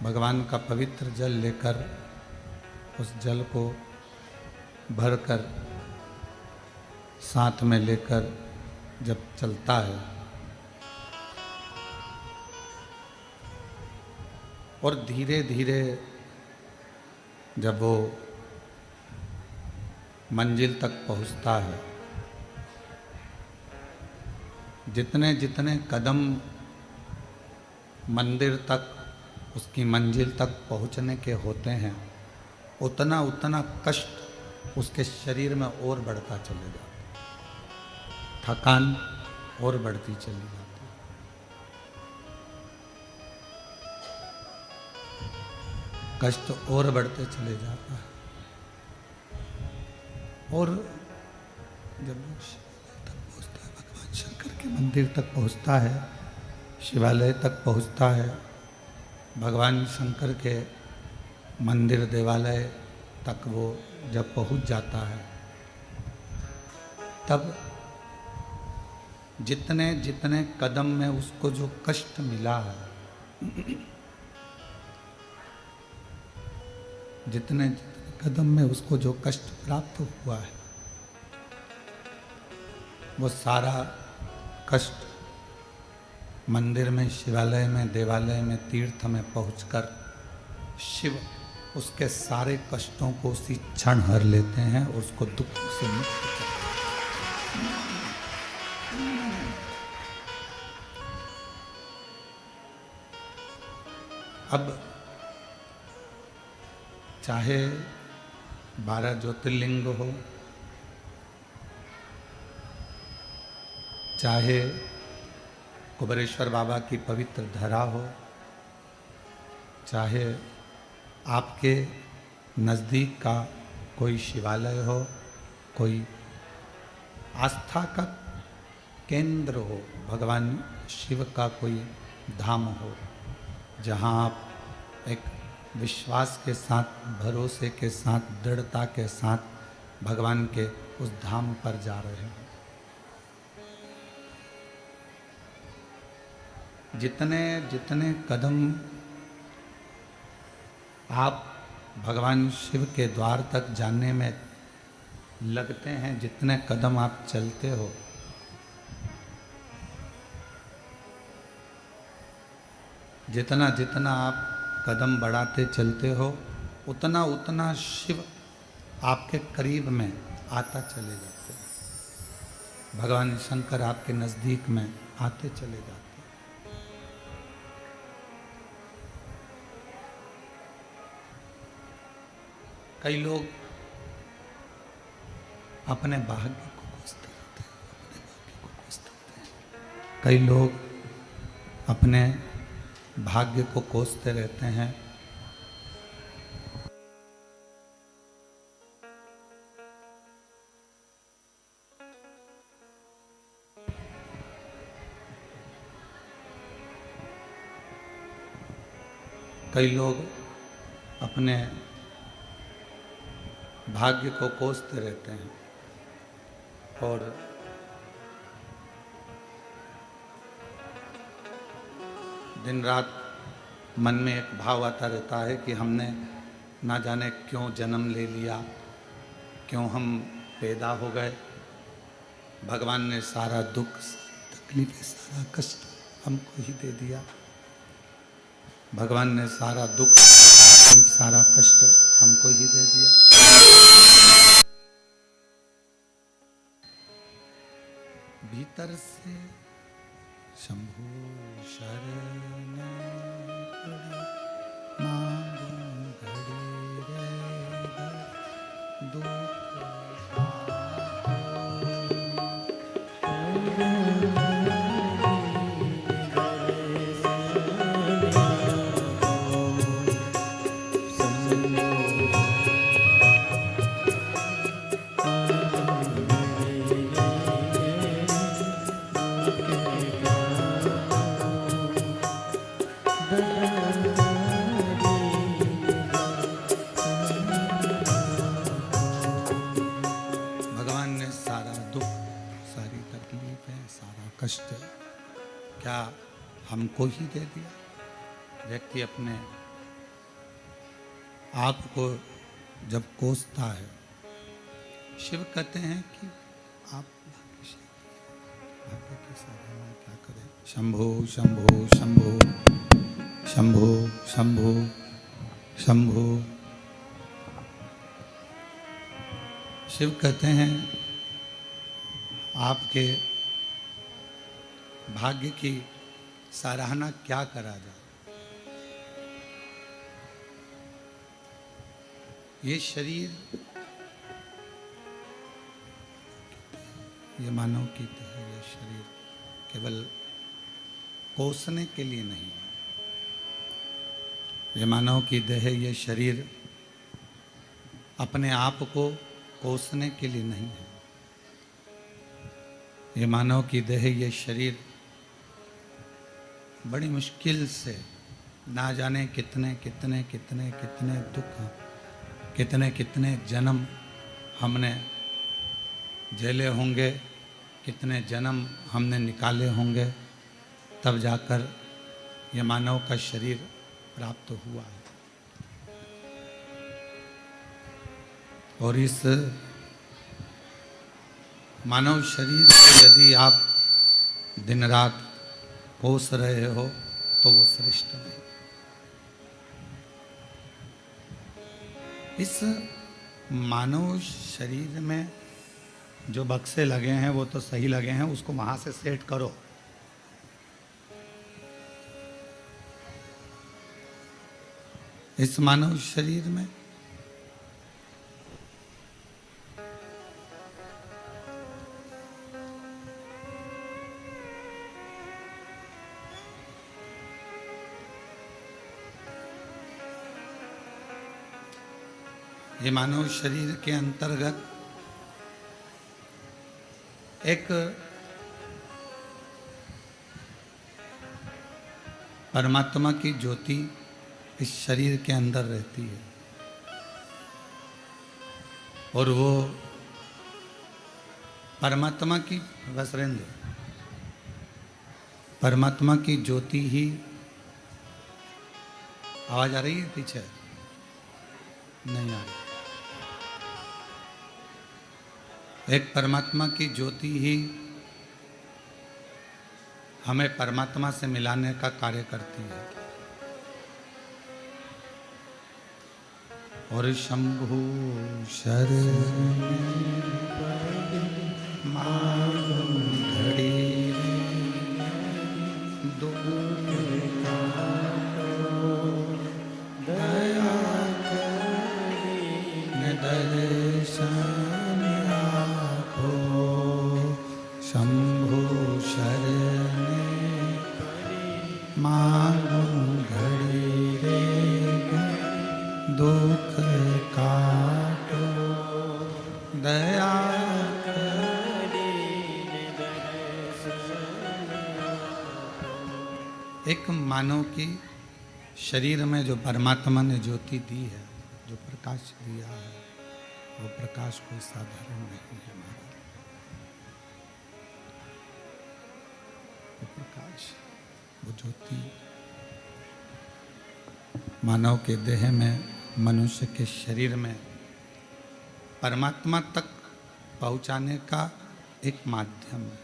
भगवान का पवित्र जल लेकर उस जल को भरकर साथ में लेकर जब चलता है और धीरे धीरे जब वो मंजिल तक पहुंचता है, जितने जितने कदम मंदिर तक उसकी मंजिल तक पहुंचने के होते हैं, उतना उतना कष्ट उसके शरीर में और बढ़ता चले जाता, थकान और बढ़ती चली जाती। कष्ट और बढ़ते चले जाता है। और जब शिवालय तक पहुंचता है, भगवान शंकर के मंदिर तक पहुंचता है, शिवालय तक पहुंचता है, भगवान शंकर के मंदिर देवालय तक वो जब पहुंच जाता है, तब जितने जितने कदम में उसको जो कष्ट मिला है, जितने जितने कदम में उसको जो कष्ट प्राप्त हुआ है, वो सारा कष्ट मंदिर में, शिवालय में, देवालय में, तीर्थ में पहुंचकर शिव उसके सारे कष्टों को उसी क्षण हर लेते हैं और उसको दुख से मुक्त करते हैं। अब चाहे 12 ज्योतिर्लिंग हो, चाहे कुबेरेश्वर बाबा की पवित्र धरा हो, चाहे आपके नज़दीक का कोई शिवालय हो, कोई आस्था का केंद्र हो, भगवान शिव का कोई धाम हो, जहाँ आप एक विश्वास के साथ, भरोसे के साथ, दृढ़ता के साथ भगवान के उस धाम पर जा रहे हैं। जितने जितने कदम आप भगवान शिव के द्वार तक जाने में लगते हैं, जितने कदम आप चलते हो, जितना जितना आप कदम बढ़ाते चलते हो, उतना उतना शिव आपके करीब में आता चले जाते हैं। भगवान शंकर आपके नज़दीक में आते चले जाते हैं। कई लोग अपने भाग्य को कोसते रहते हैं, अपने भाग्य को कोसते रहते हैं। कई लोग अपने भाग्य को कोसते रहते हैं। कई लोग अपने भाग्य को कोसते रहते हैं और दिन रात मन में एक भाव आता रहता है कि हमने ना जाने क्यों जन्म ले लिया, क्यों हम पैदा हो गए। भगवान ने सारा दुख, तकलीफ, सारा कष्ट हमको ही दे दिया। भगवान ने सारा दुख, सारा कष्ट हमको ही दे दिया। भीतर से शंभु शरण मांगू घड़ी रे दुख कष्ट क्या हमको ही दे दिया? व्यक्ति अपने आपको जब कोसता है, शिव कहते हैं कि आप भाग्य की साधना क्या करें। शंभो शंभो शंभो शंभो शंभो शंभो। शिव कहते हैं आपके भाग्य की सराहना क्या करा जाए। ये शरीर, ये मानव की देह, ये शरीर केवल कोसने के लिए नहीं है। ये मानव की देह, ये शरीर अपने आप को कोसने के लिए नहीं है। ये मानव की देह, ये शरीर बड़ी मुश्किल से ना जाने कितने कितने कितने कितने दुख, कितने कितने जन्म हमने झेले होंगे, कितने जन्म हमने निकाले होंगे, तब जाकर ये मानव का शरीर प्राप्त हुआ है। और इस मानव शरीर को यदि आप दिन रात कोस रहे हो तो वो श्रेष्ठ नहीं। इस मानव शरीर में जो बक्से लगे हैं वो तो सही लगे हैं, उसको वहां से सेट करो। इस मानव शरीर में ये मानव शरीर के अंतर्गत एक परमात्मा की ज्योति इस शरीर के अंदर रहती है, और वो परमात्मा की वसरेंद्र, परमात्मा की ज्योति ही, आवाज आ रही है पीछे? नहीं आ रही। एक परमात्मा की ज्योति ही हमें परमात्मा से मिलाने का कार्य करती है। और शंभु शरण मांगो घड़ी दूर दया दर्शन आखो। शंभु शरण मांगो घड़ी रे दुख काटो दया। एक मानव की शरीर में जो परमात्मा ने ज्योति दी है, जो प्रकाश दिया है, वो प्रकाश कोई साधारण नहीं है। हमारा वो प्रकाश, वो ज्योति मानव के देह में, मनुष्य के शरीर में परमात्मा तक पहुंचाने का एक माध्यम है।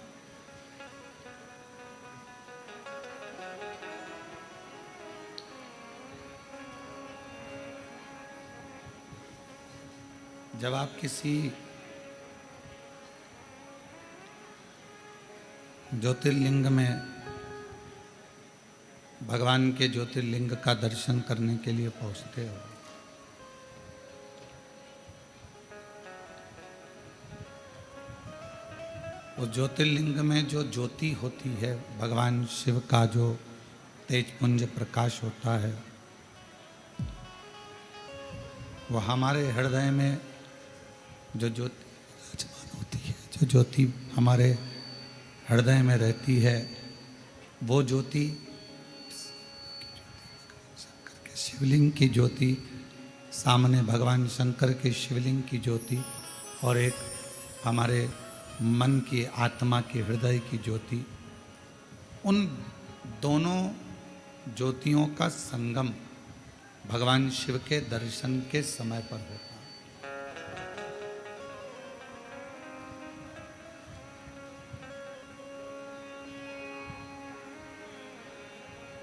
जब आप किसी ज्योतिर्लिंग में, भगवान के ज्योतिर्लिंग का दर्शन करने के लिए पहुंचते हो, उस ज्योतिर्लिंग में जो ज्योति होती है, भगवान शिव का जो तेजपुंज प्रकाश होता है, वो हमारे हृदय में जो ज्योति विराजमान होती है, जो ज्योति हमारे हृदय में रहती है, वो ज्योति शंकर के शिवलिंग की ज्योति, सामने भगवान शंकर के शिवलिंग की ज्योति, और एक हमारे मन की, आत्मा की, हृदय की ज्योति, उन दोनों ज्योतियों का संगम भगवान शिव के दर्शन के समय पर होता है।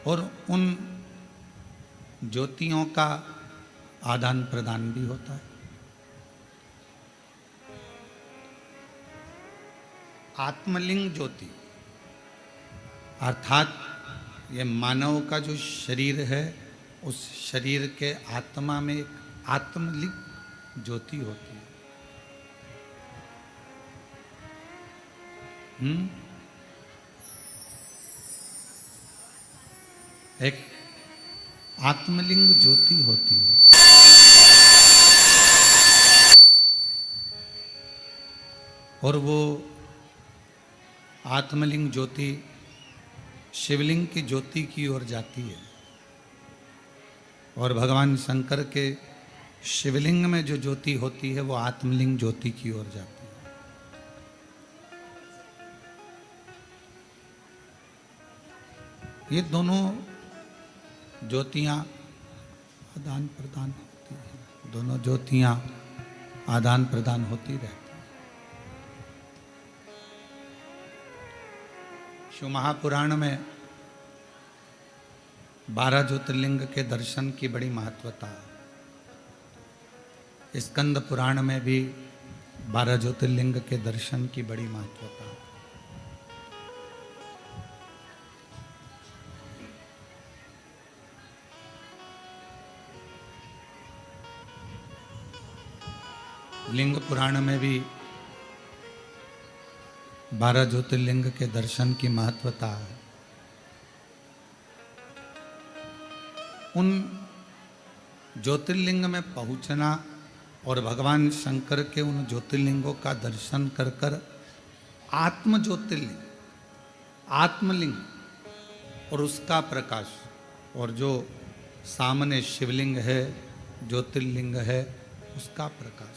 और उन ज्योतियों का आदान प्रदान भी होता है। आत्मलिंग ज्योति अर्थात ये मानव का जो शरीर है, उस शरीर के आत्मा में एक आत्मलिंग ज्योति होती है। एक आत्मलिंग ज्योति होती है। और वो आत्मलिंग ज्योति शिवलिंग की ज्योति की ओर जाती है। और भगवान शंकर के शिवलिंग में जो ज्योति होती है वो आत्मलिंग ज्योति की ओर जाती है। ये दोनों ज्योतियां आदान प्रदान होती हैं। दोनों ज्योतियां आदान प्रदान होती रहती हैं। शिव महापुराण में 12 ज्योतिर्लिंग के दर्शन की बड़ी महत्वता है। स्कंद पुराण में भी 12 ज्योतिर्लिंग के दर्शन की बड़ी महत्वता है। लिंग पुराण में भी 12 ज्योतिर्लिंग के दर्शन की महत्वता है। उन ज्योतिर्लिंग में पहुंचना और भगवान शंकर के उन ज्योतिर्लिंगों का दर्शन कर कर आत्म ज्योतिर्लिंग, आत्मलिंग और उसका प्रकाश, और जो सामने शिवलिंग है, ज्योतिर्लिंग है, उसका प्रकाश।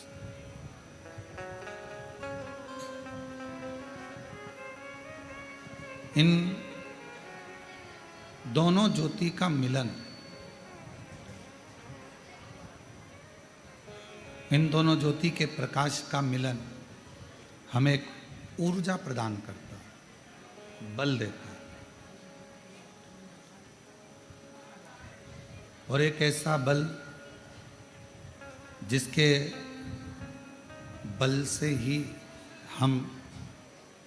इन दोनों ज्योति का मिलन, इन दोनों ज्योति के प्रकाश का मिलन हमें एक ऊर्जा प्रदान करता है, बल देता है। और एक ऐसा बल जिसके बल से ही हम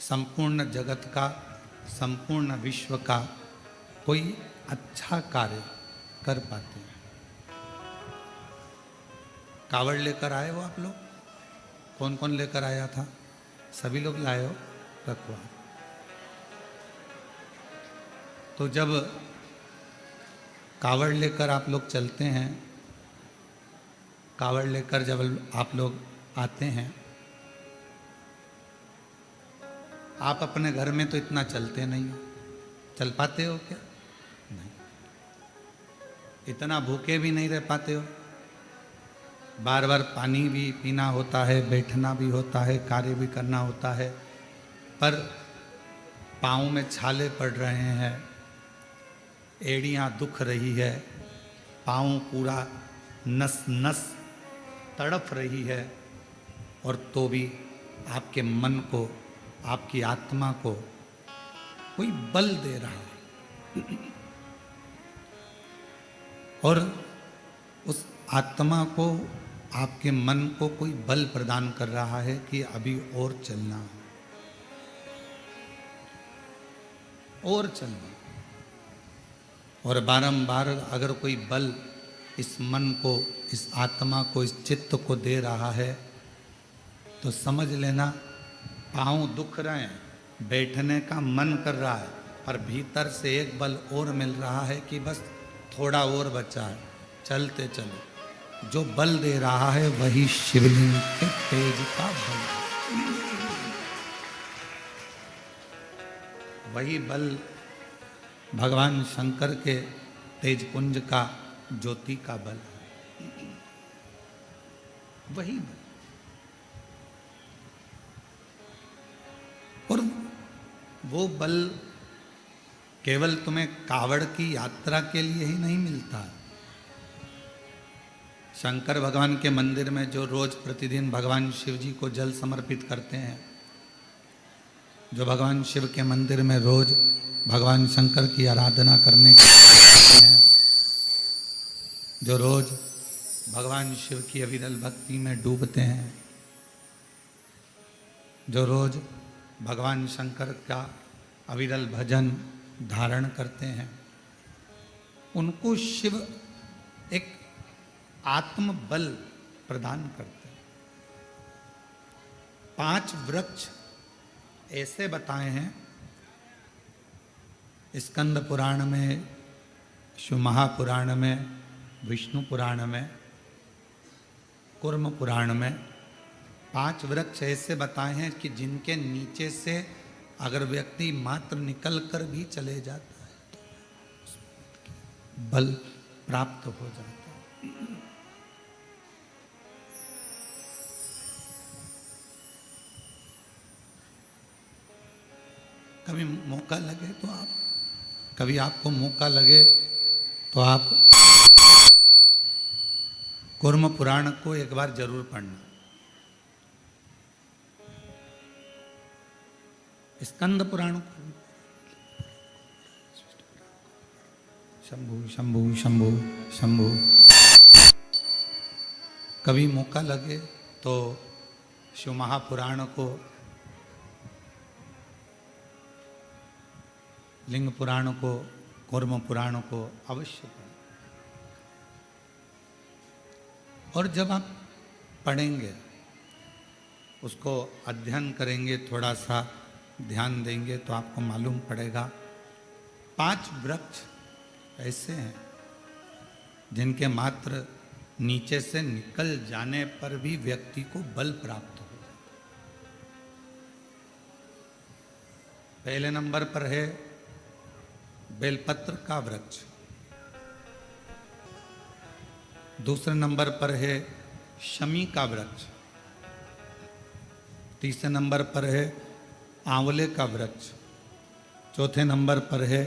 संपूर्ण जगत का, संपूर्ण विश्व का कोई अच्छा कार्य कर पाते हैं। कावड़ लेकर आए हो आप लोग? कौन कौन लेकर आया था? सभी लोग लाए हो? रखवा। तो जब कावड़ लेकर आप लोग चलते हैं, कावड़ लेकर जब आप लोग आते हैं, आप अपने घर में तो इतना चलते नहीं हो। चल पाते हो क्या? नहीं। इतना भूखे भी नहीं रह पाते हो। बार बार पानी भी पीना होता है, बैठना भी होता है, कार्य भी करना होता है, पर पाँव में छाले पड़ रहे हैं, एड़ियाँ दुख रही है, पाँव पूरा नस नस तड़प रही है, और तो भी आपके मन को, आपकी आत्मा को कोई बल दे रहा है। और उस आत्मा को, आपके मन को कोई बल प्रदान कर रहा है कि अभी और चलना है, और चलना। और बारंबार अगर कोई बल इस मन को, इस आत्मा को, इस चित्त को दे रहा है, तो समझ लेना पाँव दुख रहे हैं, बैठने का मन कर रहा है, पर भीतर से एक बल और मिल रहा है कि बस थोड़ा और बचा है, चलते चलो। जो बल दे रहा है वही शिवलिंग के तेज का बल, वही बल भगवान शंकर के तेज पुंज का, ज्योति का बल, वही बल। और वो बल केवल तुम्हें कावड़ की यात्रा के लिए ही नहीं मिलता, शंकर भगवान के मंदिर में जो रोज प्रतिदिन भगवान शिव जी को जल समर्पित करते हैं, जो भगवान शिव के मंदिर में रोज भगवान शंकर की आराधना करने के लिए हैं, जो रोज भगवान शिव की अविरल भक्ति में डूबते हैं, जो रोज भगवान शंकर का अविरल भजन धारण करते हैं, उनको शिव एक आत्म बल प्रदान करते हैं। 5 वृक्ष ऐसे बताए हैं स्कंद पुराण में, शिव महापुराण में, विष्णु पुराण में, कूर्म पुराण में 5 वृक्ष ऐसे बताए हैं कि जिनके नीचे से अगर व्यक्ति मात्र निकल कर भी चले जाता है तो बल प्राप्त हो जाता है। कभी मौका लगे तो कभी आपको मौका लगे तो आप कूर्म पुराण को एक बार जरूर पढ़ना। स्कंद पुराण शंभु शंभु शंभु शंभु, कभी मौका लगे तो शिव महापुराण को, लिंग पुराण को, कूर्म पुराण को अवश्य पढ़ें। और जब आप पढ़ेंगे, उसको अध्ययन करेंगे, थोड़ा सा ध्यान देंगे तो आपको मालूम पड़ेगा 5 वृक्ष ऐसे हैं जिनके मात्र नीचे से निकल जाने पर भी व्यक्ति को बल प्राप्त हो जाता है। पहले नंबर पर है बेलपत्र का वृक्ष, दूसरे नंबर पर है शमी का वृक्ष, तीसरे नंबर पर है आंवले का वृक्ष, चौथे नंबर पर है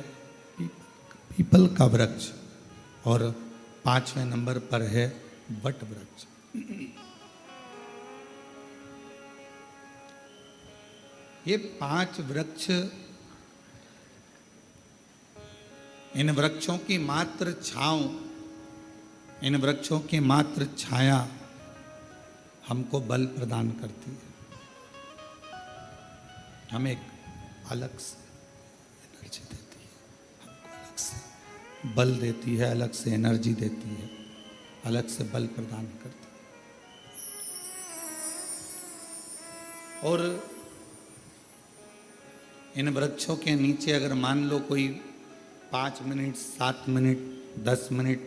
पीपल का वृक्ष और 5वें नंबर पर है वट वृक्ष। ये 5 वृक्ष, इन वृक्षों की मात्र छांव, इन वृक्षों की मात्र छाया हमको बल प्रदान करती है, हमें एक अलग से एनर्जी देती है, हमको अलग से बल देती है, अलग से एनर्जी देती है, अलग से बल प्रदान करती है। और इन वृक्षों के नीचे अगर मान लो कोई 5 minute, 7 minute, 10 minute,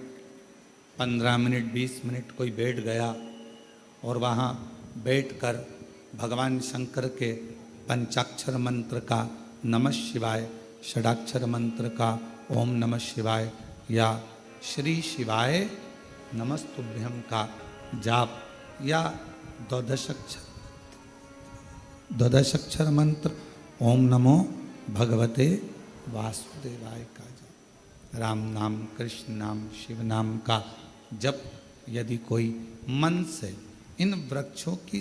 15 minute, 20 minute कोई बैठ गया और वहाँ बैठकर भगवान शंकर के पंचाक्षर मंत्र का नमः शिवाय, षडाक्षर मंत्र का ओम नमः शिवाय या श्री शिवाय नमस्तुभ्यम का जाप या द्वादशाक्षर मंत्र ओम नमो भगवते वासुदेवाय का जप, राम नाम, कृष्ण नाम, शिव नाम का जप यदि कोई मन से इन वृक्षों की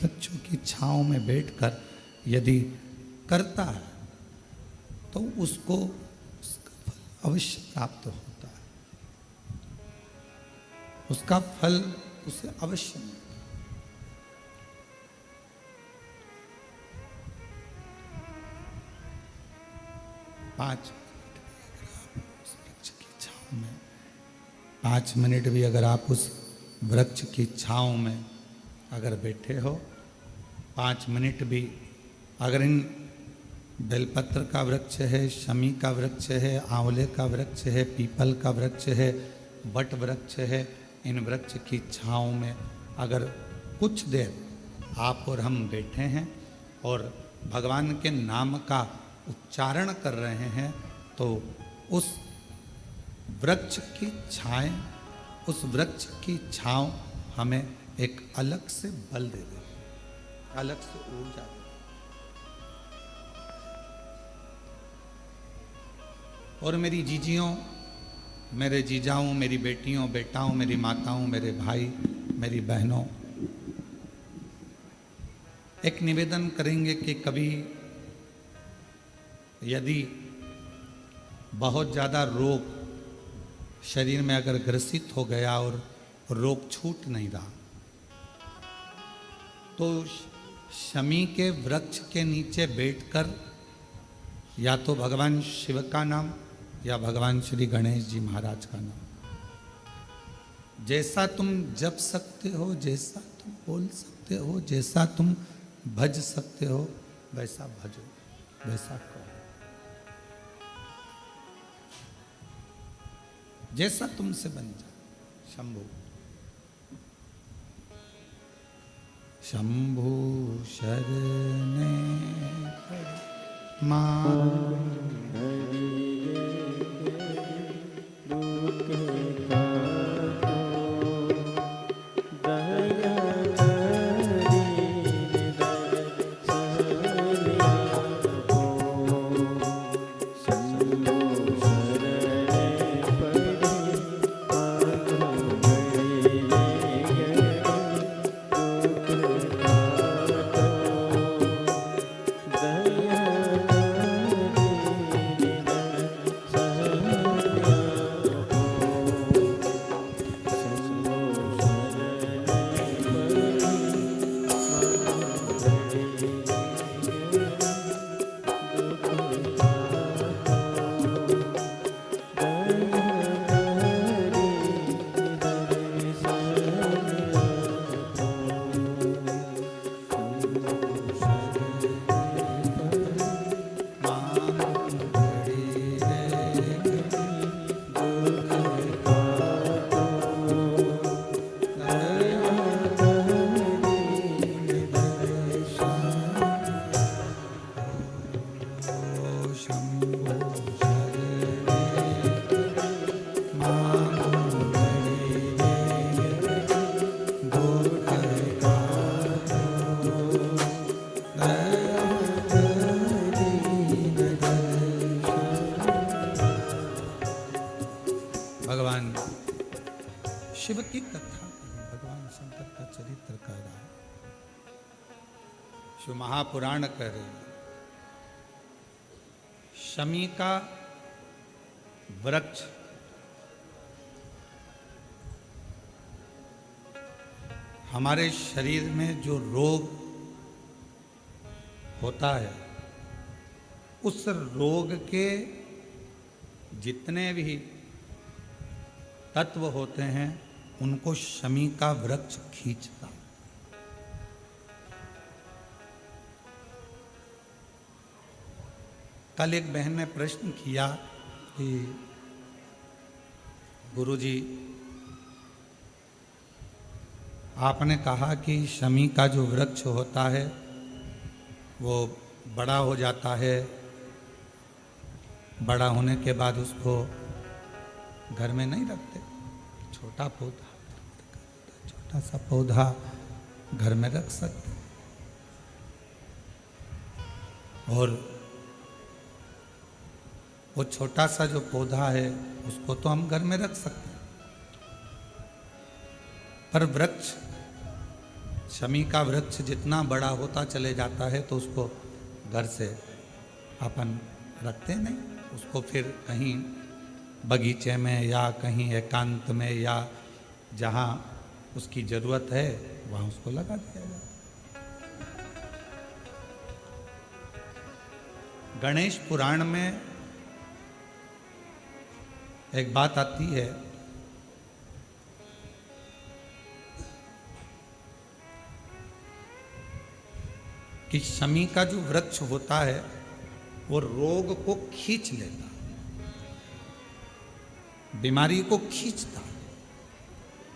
वृक्षों की छांव में बैठकर यदि करता है तो उसको उसका फल अवश्य प्राप्त होता है, उसका फल उसे अवश्य मिलता है। पाँच मिनट भी अगर आप उस वृक्ष की छांव में अगर बैठे हो, 5 मिनट भी अगर इन बेलपत्र का वृक्ष है, शमी का वृक्ष है, आंवले का वृक्ष है, पीपल का वृक्ष है, वट वृक्ष है, इन वृक्ष की छांव में अगर कुछ देर आप और हम बैठे हैं और भगवान के नाम का उच्चारण कर रहे हैं तो उस वृक्ष की छाएं, उस वृक्ष की छांव हमें एक अलग से बल दे देगी, अलग से ऊर्जा देगी। और मेरी जीजियों, मेरे जीजाओं, मेरी बेटियों, बेटाओं, मेरी माताओं, मेरे भाई, मेरी बहनों, एक निवेदन करेंगे कि कभी यदि बहुत ज़्यादा रोग शरीर में अगर ग्रसित हो गया और रोग छूट नहीं रहा, तो शमी के वृक्ष के नीचे बैठकर या तो भगवान शिव का नाम या भगवान श्री गणेश जी महाराज का नाम, जैसा तुम जप सकते हो, जैसा तुम बोल सकते हो, जैसा तुम भज सकते हो, वैसा भजो, वैसा करो, जैसा तुमसे बन जाए। शंभु शंभु शरणे मां भगवान शिव की कथा, भगवान शंकर का चरित्र कह रहा है, शिव महापुराण कह रहे हैं। शमी का वृक्ष हमारे शरीर में जो रोग होता है, उस रोग के जितने भी तत्व होते हैं उनको शमी का वृक्ष खींचता। कल एक बहन ने प्रश्न किया कि गुरुजी, आपने कहा कि शमी का जो वृक्ष होता है वो बड़ा हो जाता है, बड़ा होने के बाद उसको घर में नहीं रखते, छोटा पौधा, छोटा सा पौधा घर में रख सकते, और वो छोटा सा जो पौधा है उसको तो हम घर में रख सकते हैं, पर वृक्ष, शमी का वृक्ष जितना बड़ा होता चले जाता है तो उसको घर से अपन रखते नहीं, उसको फिर कहीं बगीचे में या कहीं एकांत में या जहाँ उसकी ज़रूरत है वहाँ उसको लगा दिया जाता। गणेश पुराण में एक बात आती है कि शमी का जो वृक्ष होता है वो रोग को खींच लेता, बीमारी को खींचता,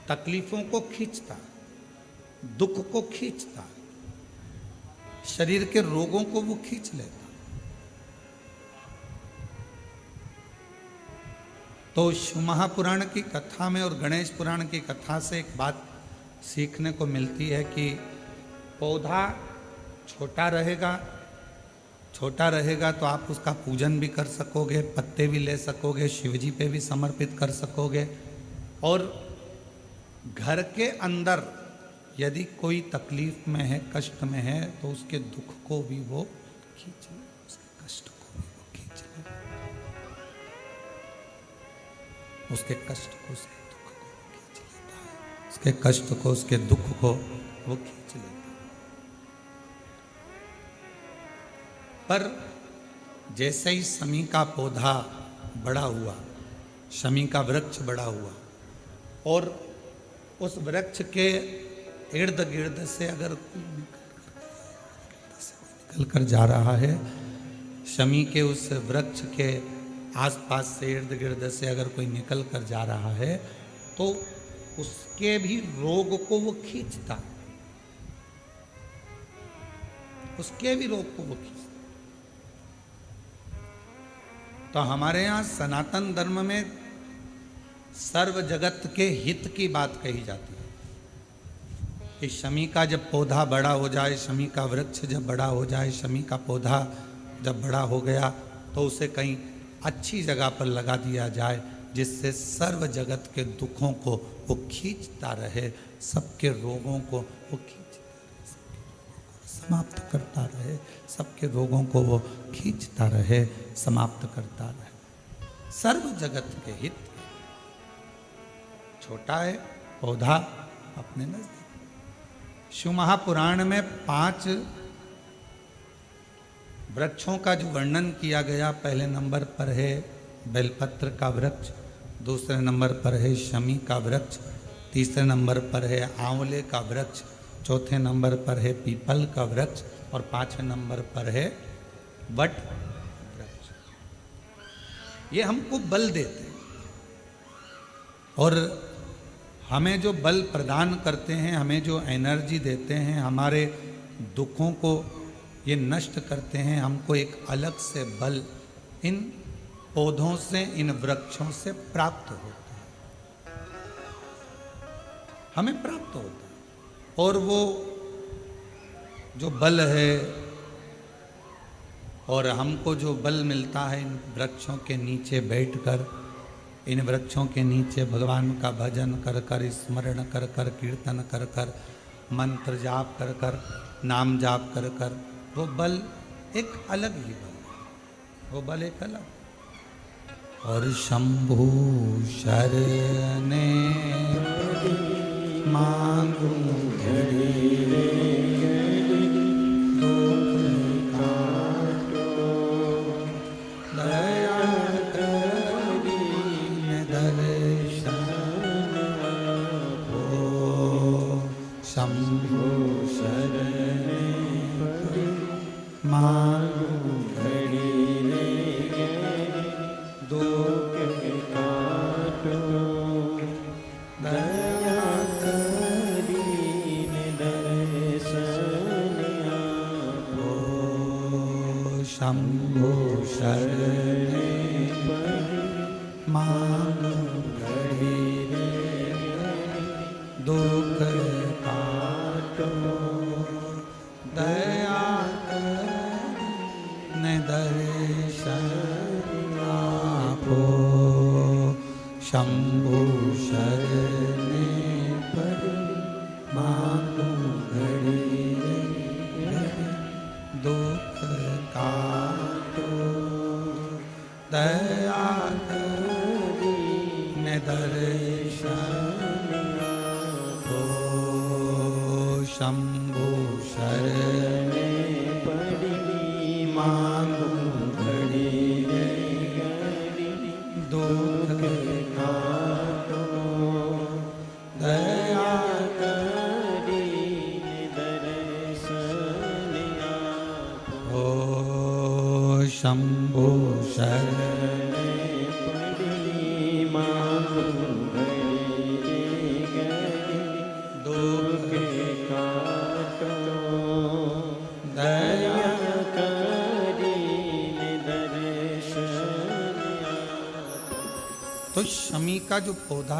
तकलीफों को खींचता, दुख को खींचता, शरीर के रोगों को वो खींच लेता। तो शिव महापुराण की कथा में और गणेश पुराण की कथा से एक बात सीखने को मिलती है कि पौधा छोटा रहेगा, छोटा रहेगा तो आप उसका पूजन भी कर सकोगे, पत्ते भी ले सकोगे, शिवजी पे भी समर्पित कर सकोगे। और घर के अंदर यदि कोई तकलीफ में है, कष्ट में है, तो उसके दुख को भी वो खींच ले, उसके कष्ट को भी वो खींच ले, उसके कष्ट को, उसके दुख को वो खींच लेता है, उसके कष्ट को, उसके दुख को वो खींच लेता है। पर जैसे ही शमी का पौधा बड़ा हुआ, शमी का वृक्ष बड़ा हुआ, और उस वृक्ष के इर्द गिर्द से अगर कोई निकल कर जा रहा है, शमी के उस वृक्ष के आसपास से, इर्द गिर्द से अगर कोई निकल कर जा रहा है, तो उसके भी रोग को वो खींचता, उसके भी रोग को वो खींचता। तो हमारे यहाँ सनातन धर्म में सर्व जगत के हित की बात कही जाती है कि शमी का जब पौधा बड़ा हो जाए, शमी का वृक्ष जब बड़ा हो जाए, शमी का पौधा जब बड़ा हो गया, तो उसे कहीं अच्छी जगह पर लगा दिया जाए, जिससे सर्व जगत के दुखों को वो खींचता रहे, सबके रोगों को वो खींचता रहे, समाप्त करता रहे, सबके रोगों को वो खींचता रहे, समाप्त करता रहे, सर्व जगत के हित। छोटा है पौधा अपने नजदीक। शिव महापुराण में 5 वृक्षों का जो वर्णन किया गया, पहले नंबर पर है बेलपत्र का वृक्ष, दूसरे नंबर पर है शमी का वृक्ष, तीसरे नंबर पर है आंवले का वृक्ष, चौथे नंबर पर है पीपल का वृक्ष, और 5वें नंबर पर है वट वृक्ष। ये हमको बल देते हैं, और हमें जो बल प्रदान करते हैं, हमें जो एनर्जी देते हैं, हमारे दुखों को ये नष्ट करते हैं, हमको एक अलग से बल इन पौधों से, इन वृक्षों से प्राप्त होता है, हमें प्राप्त होता है। और वो जो बल है, और हमको जो बल मिलता है इन वृक्षों के नीचे बैठकर, इन वृक्षों के नीचे भगवान का भजन कर कर, स्मरण कर कर, कीर्तन कर कर, मंत्र जाप कर कर, नाम जाप कर कर, वो बल एक अलग ही बल है, वो बल एक अलग। और शंभु शरणे मांगू घड़ी रे, शंभु शरणे मांगू घड़ी रे, दुख काटो, दया करीने दर्शन आपो। शंभु शरणे मांगू घड़ी रे, दुख काटो, दया करीने दर्शन आपो। शंभु शरणे मांगू घड़ी रे, दुख काटो, दया करीने दर्शन आपो। शंभु शरणे मांगू घड़ी रे, दुख काटो, दया करीने दर्शन आपो। शंभु शरणे मांगू घड़ी रे, दुख काटो, दया करीने दर्शन। तो शमी का जो पौधा